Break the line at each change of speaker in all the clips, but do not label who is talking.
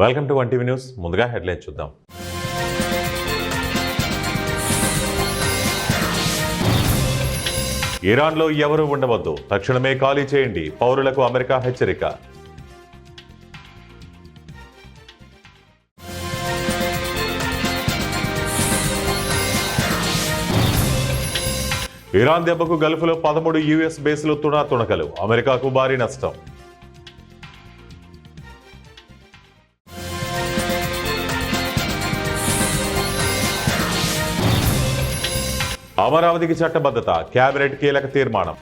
Welcome to 1 TV news. ముందుగా headlines చూద్దాం. ఇరాన్లో ఎవరూ ఉండవద్దు, తక్షణమే ఖాళీ చేయండి, పౌరులకు అమెరికా హెచ్చరిక. ఇరాన్ దెబ్బకు గల్ఫ్లో 13 యుఎస్ బేస్లు తుణాతుణకలు, అమెరికాకు భారీ నష్టం. అమరావతికి చట్టబద్ధత, కేబినెట్ కీలక తీర్మానం.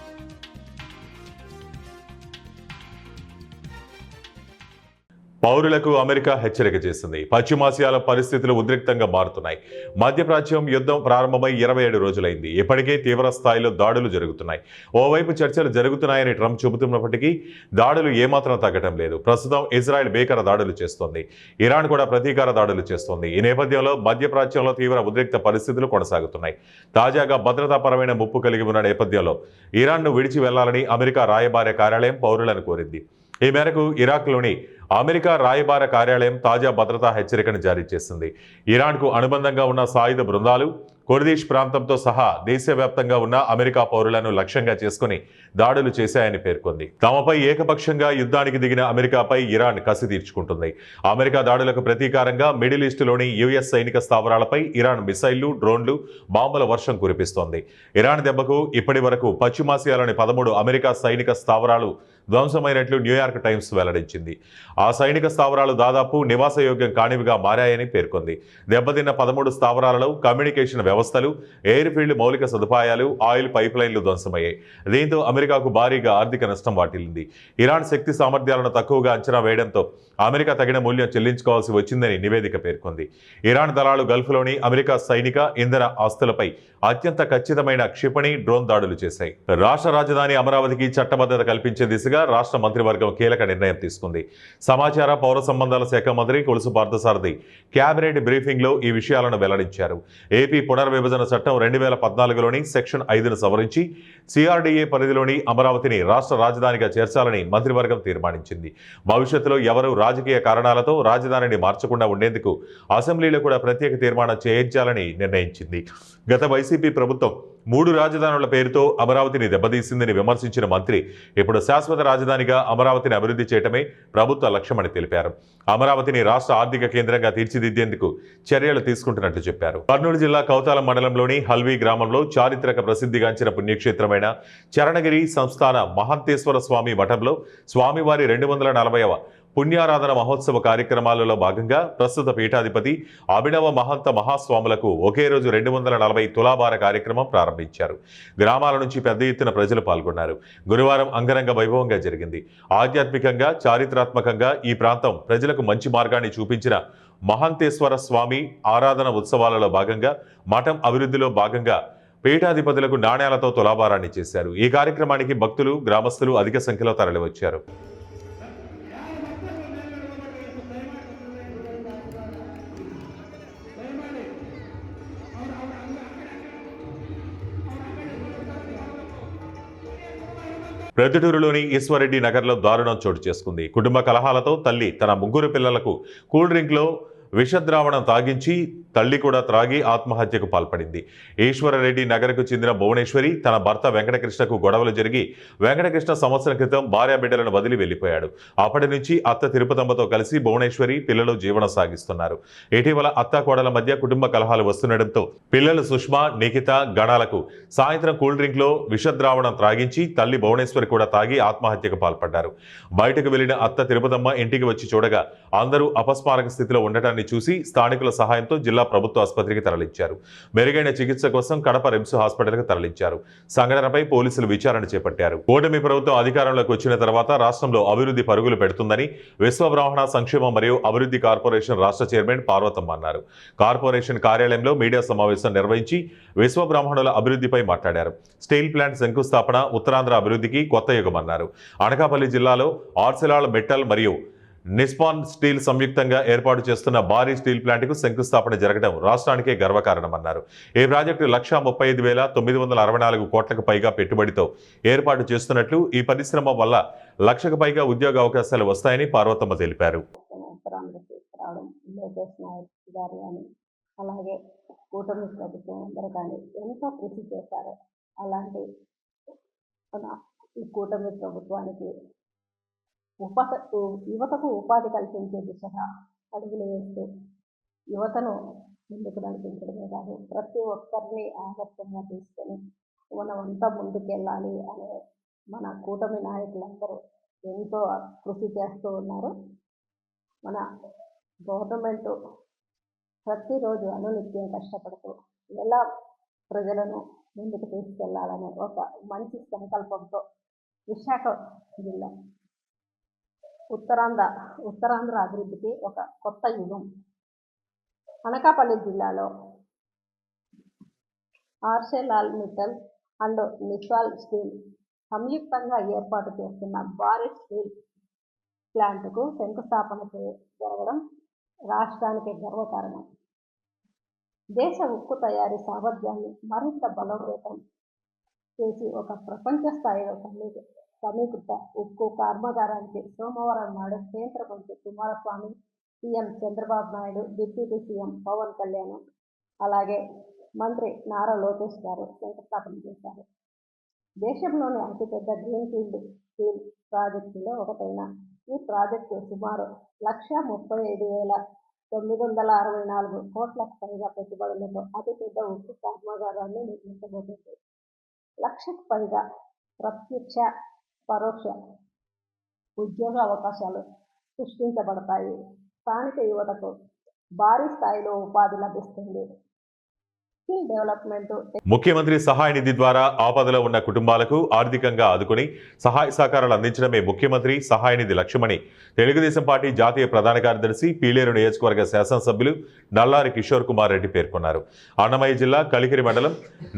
పౌరులకు అమెరికా హెచ్చరిక చేసింది. పశ్చిమాసియాలో పరిస్థితులు ఉద్రిక్తంగా మారుతున్నాయి. మధ్యప్రాచ్యం యుద్ధం ప్రారంభమై 27 రోజులైంది. ఇప్పటికే తీవ్ర స్థాయిలో దాడులు జరుగుతున్నాయి. ఓవైపు చర్చలు జరుగుతున్నాయని ట్రంప్ చెబుతున్నప్పటికీ దాడులు ఏమాత్రం తగ్గటం లేదు. ప్రస్తుతం ఇజ్రాయెల్ భీకర దాడులు చేస్తోంది. ఇరాన్ కూడా ప్రతీకార దాడులు చేస్తోంది. ఈ నేపథ్యంలో మధ్యప్రాచ్యంలో తీవ్ర ఉద్రిక్త పరిస్థితులు కొనసాగుతున్నాయి. తాజాగా భద్రతాపరమైన ముప్పు కలిగి ఉన్న నేపథ్యంలో ఇరాన్ను విడిచి వెళ్లాలని అమెరికా రాయబార కార్యాలయం పౌరులను కోరింది. ఈ మేరకు ఇరాక్లోని అమెరికా రాయబార కార్యాలయం తాజా భద్రతా హెచ్చరికను జారీ చేసింది. ఇరాన్కు అనుబంధంగా ఉన్న సాయుధ బృందాలు కుర్దిష్ ప్రాంతంతో సహా దేశవ్యాప్తంగా ఉన్న అమెరికా పౌరులను లక్ష్యంగా చేసుకుని దాడులు చేశాయని పేర్కొంది. తమపై ఏకపక్షంగా యుద్ధానికి దిగిన అమెరికాపై ఇరాన్ కసి తీర్చుకుంటుంది. అమెరికా దాడులకు ప్రతీకారంగా మిడిల్ ఈస్టులోని యుఎస్ సైనిక స్థావరాలపై ఇరాన్ మిసైళ్లు, డ్రోన్లు, బాంబుల వర్షం కురిపిస్తోంది. ఇరాన్ దెబ్బకు ఇప్పటి వరకు పశ్చిమాసియాలోని 13 అమెరికా సైనిక స్థావరాలు ధ్వంసమైనట్లు న్యూయార్క్ టైమ్స్ వెల్లడించింది. ఆ సైనిక స్థావరాలు దాదాపు నివాసయోగ్యం కానివిగా మారాయని పేర్కొంది. దెబ్బతిన్న 13 స్థావరాలలో కమ్యూనికేషన్ వ్యవస్థలు, ఎయిర్ ఫీల్డ్ మౌలిక సదుపాయాలు, ఆయిల్ పైప్ లైన్లు ధ్వంసమయ్యాయి. దీంతో అమెరికాకు భారీగా ఆర్థిక నష్టం వాటిల్లింది. ఇరాన్ శక్తి సామర్థ్యాలను తక్కువగా అంచనా వేయడంతో అమెరికా తగిన మూల్యం చెల్లించుకోవాల్సి వచ్చిందని నివేదిక పేర్కొంది. ఇరాన్ దళాలు గల్ఫ్లోని అమెరికా సైనిక, ఇంధన ఆస్తులపై అత్యంత ఖచ్చితమైన క్షిపణి, డ్రోన్ దాడులు చేశాయి. రాష్ట్ర రాజధాని అమరావతికి చట్టబద్ధత కల్పించే దిశగా రాష్ట్ర మంత్రివర్గం కీలక నిర్ణయం తీసుకుంది. సమాచార పౌర సంబంధాల శాఖ మంత్రి కొలుసు పార్థసారథి కేబినెట్ బ్రీఫింగ్లో ఈ విషయాలను వెల్లడించారు. ఏపీ పునర్విభజన చట్టం 2014లోని సెక్షన్ 5ను సవరించి సిఆర్డీఏ పరిధిలోని అమరావతిని రాష్ట్ర రాజధానిగా చేర్చాలని మంత్రివర్గం తీర్మానించింది. భవిష్యత్తులో ఎవరు రాజకీయ కారణాలతో రాజధానిని మార్చకుండా ఉండేందుకు అసెంబ్లీలో కూడా ప్రత్యేక తీర్మానం చేయించాలని నిర్ణయించింది. గత వైసీపీ ప్రభుత్వం 3 రాజధానుల పేరుతో అమరావతిని దెబ్బతీసిందని విమర్శించిన మంత్రి ఇప్పుడు శాశ్వత రాజధానిగా అమరావతిని అభివృద్ధి చేయటమే ప్రభుత్వ లక్ష్యమని తెలిపారు. అమరావతిని రాష్ట్ర ఆర్థిక కేంద్రంగా తీర్చిదిద్దేందుకు చర్యలు తీసుకుంటున్నట్లు చెప్పారు. కర్నూలు జిల్లా కౌతాలం మండలంలోని హల్వీ గ్రామంలో చారిత్రక ప్రసిద్ధిగాంచిన పుణ్యక్షేత్రమైన చరణగిరి సంస్థాన మహంతేశ్వర స్వామి మఠంలో స్వామివారి 240వ పుణ్యారాధన మహోత్సవ కార్యక్రమాలలో భాగంగా ప్రస్తుత పీఠాధిపతి అభినవ మహంత మహాస్వాములకు ఒకే రోజు 240 తులాభార కార్యక్రమం ప్రారంభించారు. గ్రామాల నుంచి పెద్ద ఎత్తున ప్రజలు పాల్గొన్నారు. గురువారం అంగరంగ వైభవంగా జరిగింది. ఆధ్యాత్మికంగా, చారిత్రాత్మకంగా ఈ ప్రాంతం ప్రజలకు మంచి మార్గాన్ని చూపించిన మహంతేశ్వర స్వామి ఆరాధన ఉత్సవాలలో భాగంగా మఠం అభివృద్ధిలో భాగంగా పీఠాధిపతులకు నాణ్యాలతో తులాభారాన్ని చేశారు. ఈ కార్యక్రమానికి భక్తులు, గ్రామస్తులు అధిక సంఖ్యలో తరలివచ్చారు. ప్రొద్దుటూరులోని ఈశ్వరెడ్డి నగర్లో దారుణం చోటు చేసుకుంది. కుటుంబ కలహాలతో తల్లి తన 3 పిల్లలకు కూల్ డ్రింక్లో విషద్రావణం తాగించి తల్లి కూడా త్రాగి ఆత్మహత్యకు పాల్పడింది. ఈశ్వరరెడ్డి నగర్కు చెందిన భువనేశ్వరి తన భర్త వెంకటకృష్ణకు గొడవలు జరిగి వెంకటకృష్ణ సంవత్సరం క్రితం భార్యాబిడ్డలను వదిలి వెళ్లిపోయాడు. అప్పటి నుంచి అత్త తిరుపతమ్మతో కలిసి భువనేశ్వరి పిల్లలు జీవనం సాగిస్తున్నారు. ఇటీవల అత్త కోడల మధ్య కుటుంబ కలహాలు వస్తుండటంతో పిల్లలు సుష్మా, నిఖిత, గణాలకు సాయంత్రం కూల్ డ్రింక్లో విషద్రావణం త్రాగించి తల్లి భువనేశ్వరి కూడా తాగి ఆత్మహత్యకు పాల్పడ్డారు. బయటకు వెళ్లిన అత్త తిరుపతమ్మ ఇంటికి వచ్చి చూడగా అందరూ అపస్మారక స్థితిలో ఉండటాన్ని చూసి స్థానికుల సహాయంతో జిల్లా ప్రభుత్వ ఆసుపత్రికి తరలించారు. మెరుగైన చికిత్స కోసం కడప రిమ్స్ హాస్పిటల్కి తరలించారు. సంఘటనపై పోలీసులు విచారణ చేపట్టారు. కూటమి ప్రభుత్వం అధికారంలోకి వచ్చిన తర్వాత రాష్ట్రంలో అభివృద్ధి పరుగులు పెడుతుందని విశ్వబ్రాహ్మణ సంక్షేమ మరియు అభివృద్ధి కార్పొరేషన్ రాష్ట్ర చైర్మన్ పార్వతమ్మ అన్నారు. కార్పొరేషన్ కార్యాలయంలో మీడియా సమావేశం నిర్వహించి విశ్వబ్రాహ్మణుల అభివృద్ధిపై మాట్లాడారు. స్టీల్ ప్లాంట్ శంకుస్థాపన ఉత్తరాంధ్ర అభివృద్ధికి కొత్త యుగమన్నారు. అనకాపల్లి జిల్లాలో ఆర్సెలాల్ మెటల్ మరియు నిస్పాన్ స్టీల్ సంయుక్తంగా ఏర్పాటు చేస్తున్న భారీ స్టీల్ ప్లాంట్కు శంకుస్థాపన జరగడం రాష్ట్రానికే గర్వకారణమన్నారు. ఈ ప్రాజెక్టు 1,35,964 కోట్లకు పైగా పెట్టుబడితో ఏర్పాటు చేస్తున్నట్లు, ఈ పరిశ్రమ వల్ల 1,00,000కు పైగా ఉద్యోగ అవకాశాలు వస్తాయని పార్వతమ్మ తెలిపారు.
లోకేష్ నాయక్ గారు కానీ, అలాగే కూటమి ప్రభుత్వం అందరూ కానీ ఎంతో కృషి చేశారు. అలాంటి మన ఈ కూటమి ప్రభుత్వానికి యువతకు ఉపాధి కల్పించే దిశగా అడుగులు వేస్తూ యువతను ముందుకు నడిపించడమే కాదు, ప్రతి ఒక్కరిని ఆదర్శంగా తీసుకొని మనమంతా ముందుకెళ్ళాలి అనే మన కూటమి నాయకులందరూ ఎంతో కృషి చేస్తూ ఉన్నారు. మన గవర్నమెంట్ ప్రతిరోజు అనునిత్యం కష్టపడుతూ ఎలా ప్రజలను ముందుకు తీసుకెళ్లాలనే ఒక మంచి సంకల్పంతో విశాఖ జిల్లా ఉత్తరాంధ్ర అభివృద్ధికి ఒక కొత్త యుగం. అనకాపల్లి జిల్లాలో ఆర్సెలాల్ మిట్టల్ అండ్ నిసాల్ స్టీల్ సంయుక్తంగా ఏర్పాటు చేస్తున్న భారీ స్టీల్ ప్లాంట్కు శంకుస్థాపన జరగడం రాష్ట్రానికి గర్వకారణం. దేశ ఉక్కు తయారీ సామర్థ్యాన్ని మరింత బలోపేతం చేసి ఒక ప్రపంచ స్థాయిలో సమీకృత ఉక్కు కర్మాగారానికి సోమవారం నాడు కేంద్ర మంత్రి Kumaraswamy, CM Chandrababu Naidu, deputy CM Pawan Kalyan, అలాగే మంత్రి నారా లోకేష్ గారు శంకుస్థాపన చేశారు. దేశంలోని అతిపెద్ద గ్రీన్ఫీల్డ్ స్టీల్ ప్రాజెక్టులో ఒకటైన ఈ ప్రాజెక్టు సుమారు 1,35,964 కోట్లకు పైగా పెట్టుబడులతో అతిపెద్ద ఉక్కు కర్మాగారాన్ని నిర్మించబోతుంది. 1,00,000కు పైగా ప్రత్యక్ష పరోక్ష ఉద్యోగ అవకాశాలు సృష్టించబడతాయి. స్థానిక యువతకు భారీ స్థాయిలో ఉపాధి లభిస్తుంది. Skill development.
ముఖ్యమంత్రి సహాయ నిధి ద్వారా ఆపదలో ఉన్న కుటుంబాలకు ఆర్థికంగా ఆదుకుని సహాయ సహకారాలు అందించడమే ముఖ్యమంత్రి సహాయ నిధి లక్ష్యమని తెలుగుదేశం పార్టీ జాతీయ ప్రధాన కార్యదర్శి పీలేరు నియోజకవర్గ శాసనసభ్యులు నల్లారి కిషోర్ కుమార్ రెడ్డి పేర్కొన్నారు. అన్నమయ్య జిల్లా కలికిరి మండలం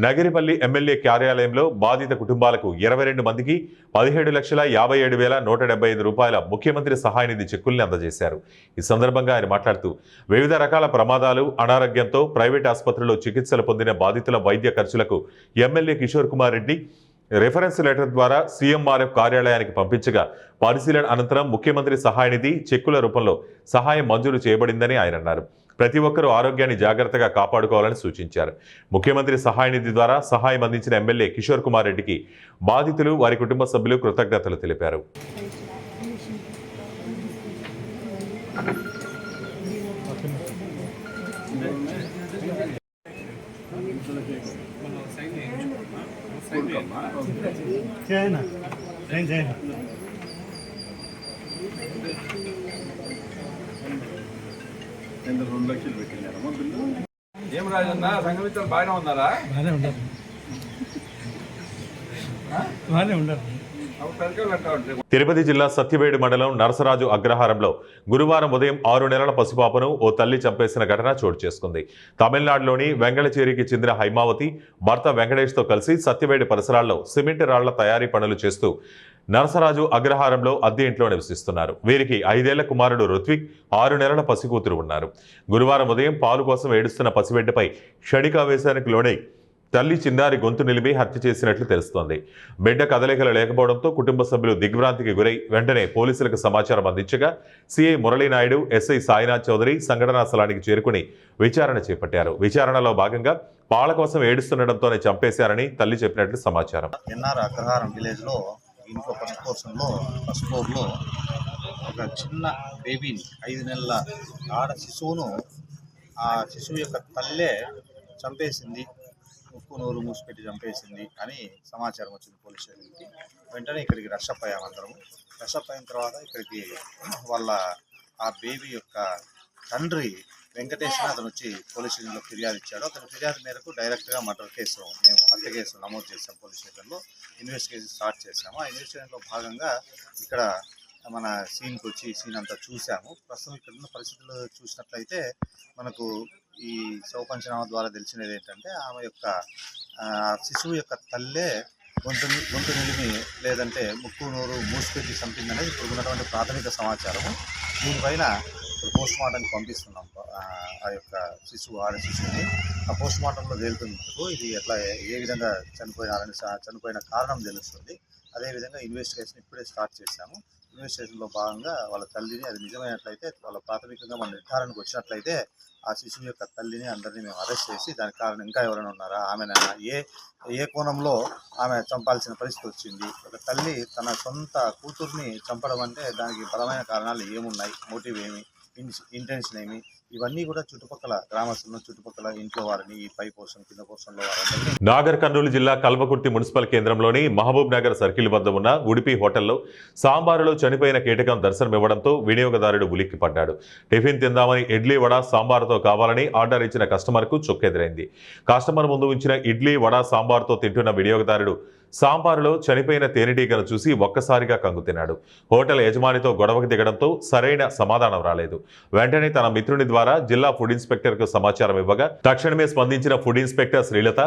నగిరిపల్లి ఎమ్మెల్యే కార్యాలయంలో బాధిత కుటుంబాలకు 22 మందికి 17,57,175 రూపాయల ముఖ్యమంత్రి సహాయ నిధి చెక్కుల్ని అందజేశారు. ఈ సందర్భంగా ఆయన మాట్లాడుతూ వివిధ రకాల ప్రమాదాలు, అనారోగ్యంతో ప్రైవేట్ ఆసుపత్రుల్లో చికిత్సలు పొందిన బాధితుల వైద్య ఖర్చులకు MLA Kishore Kumar Reddy reference letter ద్వారా సీఎంఆర్ఎఫ్ కార్యాలయానికి పంపించగా పరిశీలన అనంతరం ముఖ్యమంత్రి సహాయ నిధి చెక్కుల రూపంలో సహాయం మంజూరు చేయబడిందని ఆయన అన్నారు. ప్రతి ఒక్కరూ ఆరోగ్యాన్ని జాగ్రత్తగా కాపాడుకోవాలని సూచించారు. ముఖ్యమంత్రి సహాయ నిధి ద్వారా సహాయం అందించిన ఎమ్మెల్యే కిషోర్ కుమార్ రెడ్డికి బాధితులు, వారి కుటుంబ సభ్యులు కృతజ్ఞతలు తెలిపారు.
ఏం రాజన్నా సంఘమిత్రులు బాగానే ఉన్నారా? బాగానే ఉండరు.
తిరుపతి జిల్లా సత్యవేడు మండలం నరసరాజు అగ్రహారంలో గురువారం ఉదయం 6 నెలల పసిపాపను ఓ తల్లి చంపేసిన ఘటన చోటు చేసుకుంది. తమిళనాడులోని వెంగళచేరికి చెందిన హైమావతి భర్త వెంకటేష్తో కలిసి సత్యవేడు పరిసరాల్లో సిమెంట్ రాళ్ల తయారీ పనులు చేస్తూ నరసరాజు అగ్రహారంలో అద్దె ఇంట్లో నివసిస్తున్నారు. వీరికి 5 ఏళ్ల కుమారుడు రుత్విక్, 6 నెలల పసికూతురు ఉన్నారు. గురువారం ఉదయం పాలు కోసం ఏడుస్తున్న పసిబిడ్డపై క్షణికావేశానికి లోనై తల్లి చిన్నారి గొంతు నిలిపి హత్య చేసినట్లు తెలుస్తోంది. బిడ్డ కదలికలు లేకపోవడంతో కుటుంబ సభ్యులు దిగ్భ్రాంతికి గురై వెంటనే పోలీసులకు సమాచారం అందించగా సిఐ మురళీనాయుడు, ఎస్ఐ సాయినాథ్ చౌదరి సంఘటనా స్థలానికి చేరుకుని విచారణ చేపట్టారు. విచారణలో భాగంగా పాల కోసం ఏడుస్తుండటంతోనే చంపేశారని తల్లి చెప్పినట్లు సమాచారం.
అగ్రహారం విలేజ్లో ఇంట్లో ఫస్ట్ ఫ్లోర్లో ఒక చిన్న బేబీని 5 నెలల ఆడ శిశువును ఆ శిశువు యొక్క తల్లే చంపేసింది, ముక్కు నోరు మూసిపెట్టి చంపేసింది అని సమాచారం వచ్చింది పోలీస్ స్టేషన్కి. వెంటనే ఇక్కడికి రషప్ అయ్యాము అందరము. రషప్ అయిన తర్వాత ఇక్కడికి వాళ్ళ ఆ బేబీ యొక్క తండ్రి వెంకటేష్ అతను వచ్చి పోలీస్ స్టేషన్లో ఫిర్యాదు ఇచ్చాడు. అతని ఫిర్యాదు మేరకు డైరెక్ట్గా మర్డర్ కేసు మేము హత్య కేసు నమోదు చేసాం. పోలీస్ స్టేషన్లో ఇన్వెస్టిగేషన్ స్టార్ట్ చేసాము. ఆ ఇన్వెస్టిగేషన్లో భాగంగా ఇక్కడ మన సీన్కి వచ్చి సీన్ అంతా చూసాము. ప్రస్తుతం ఇక్కడ ఉన్న పరిస్థితులు చూసినట్లయితే మనకు ఈ శవ పంచనామా ద్వారా తెలిసినది ఏంటంటే ఆమె యొక్క శిశువు యొక్క తల్లే గొంతు నిలిమి లేదంటే ముక్కు నోరు మూసిపెట్టి చంపిందనేది ఇప్పుడు ఉన్నటువంటి ప్రాథమిక సమాచారము. దీనిపైన ఇప్పుడు పోస్ట్ మార్టంకి పంపిస్తున్నాం ఆ యొక్క ఆడ శిశువుని. ఆ పోస్ట్ మార్టంలో తేలుతున్నందుకు ఇది ఎట్లా ఏ విధంగా చనిపోయిన కారణం తెలుస్తుంది. అదేవిధంగా ఇన్వెస్టిగేషన్ ఇప్పుడే స్టార్ట్ చేశాము. ఇన్వెస్టిగేషన్లో భాగంగా వాళ్ళ తల్లిని, అది నిజమైనట్లయితే వాళ్ళ ప్రాథమికంగా మన నిర్ధారణకు వచ్చినట్లయితే ఆ శిశువు యొక్క తల్లిని అందరినీ మేము అరెస్ట్ చేసి దానికి కారణం ఇంకా ఎవరైనా ఉన్నారా, ఆమెనైనా ఏ కోణంలో ఆమె చంపాల్సిన పరిస్థితి వచ్చింది, ఒక తల్లి తన సొంత కూతుర్ని చంపడం అంటే దానికి బలమైన కారణాలు ఏమున్నాయి, మోటివ్ ఏమి, ఇంటెన్షన్ ఏమి, ఇవన్నీ కూడా చుట్టుపక్కల గ్రామస్తులను, చుట్టుపక్కల ఇంట్లో వారిని, ఈ పై పోర్షన్ కింద పోర్షన్లో వారందరినీ.
నాగర్ కర్నూలు జిల్లా కల్వకుర్తి మున్సిపల్ కేంద్రంలోని మహబూబ్ నగర్ సర్కిల్ వద్ద ఉన్న ఉడిపి హోటల్లో సాంబారులో చనిపోయిన కీటకం దర్శనమివ్వడంతో వినియోగదారుడు ఉలిక్కిపడ్డాడు. టిఫిన్ తిందామని ఇడ్లీ వడ సాంబారుతో కావాలని ఆర్డర్ ఇచ్చిన కస్టమర్కు చొక్కెదురైంది. కస్టమర్ ముందు ఉంచిన ఇడ్లీ వడ సాంబారుతో తింటున్న వినియోగదారుడు సాంబారులో చనిపోయిన తేనెటీగను చూసి ఒక్కసారిగా కంగుతిన్నాడు. హోటల్ యజమానితో గొడవకు దిగడంతో సరైన సమాధానం రాలేదు. వెంటనే తన మిత్రుని ద్వారా జిల్లా ఫుడ్ ఇన్స్పెక్టర్కు సమాచారం ఇవ్వగా తక్షణమే స్పందించిన ఫుడ్ ఇన్స్పెక్టర్ శ్రీలత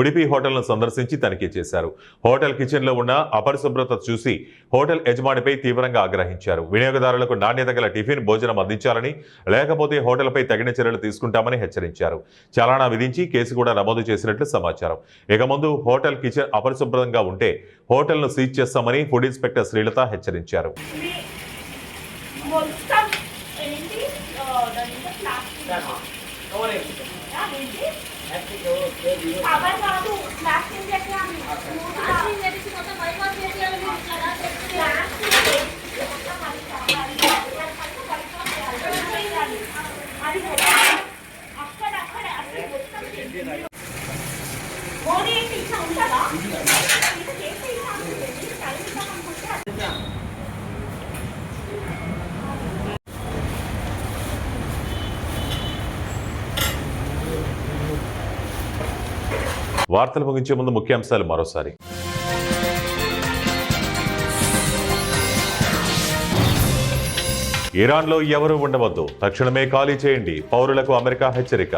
ఉడిపి హోటల్ను సందర్శించి తనిఖీ చేశారు. హోటల్ కిచెన్లో ఉన్న అపరిశుభ్రత చూసి హోటల్ యజమానిపై తీవ్రంగా ఆగ్రహించారు. వినియోగదారులకు నాణ్యత గల టిఫిన్ భోజనం అందించాలని, లేకపోతే హోటల్పై తగిన చర్యలు తీసుకుంటామని హెచ్చరించారు. చలానా విధించి కేసు కూడా నమోదు చేసినట్లు సమాచారం. ఇక ముందు హోటల్ కిచెన్ అపరిశుభ్రంగా ఉంటే హోటల్ను సీజ్ చేస్తామని ఫుడ్ ఇన్స్పెక్టర్ శ్రీలత హెచ్చరించారు. వార్తలు ముగించే ముందు ముఖ్యాంశాలు మరోసారి. ఇరాన్లో ఎవరూ ఉండవద్దు, తక్షణమే ఖాళీ చేయండి, పౌరులకు అమెరికా హెచ్చరిక.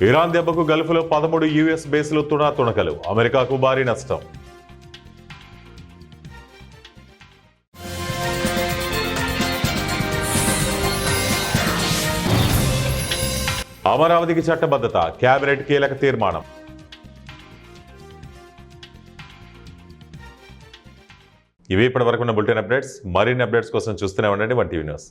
ఇరాన్ దెబ్బకు గల్ఫ్లో 13 యుఎస్ బేస్లు తుణకలు, అమెరికాకు భారీ నష్టం. అమరావతికి చట్టబద్ధత, కేబినెట్ కీలక తీర్మానం. ఇవి ఇప్పటివరకు ఉన్న బులెటిన్ అప్డేట్స్. మరిన్ని అప్డేట్స్ కోసం చూస్తూనే ఉండండి 1 టీవీ న్యూస్.